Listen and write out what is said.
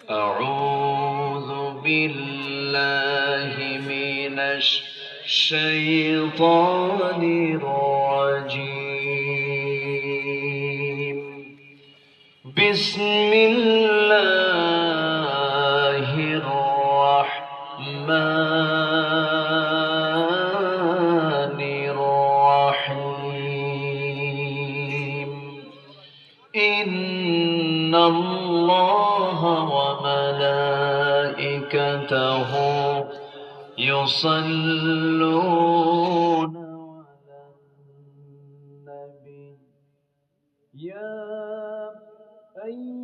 أعوذ بالله من الشيطان الرجيم. بسم الله الرحمن الرحيم. إن الله وملائكته يصلون على النبي يا أيها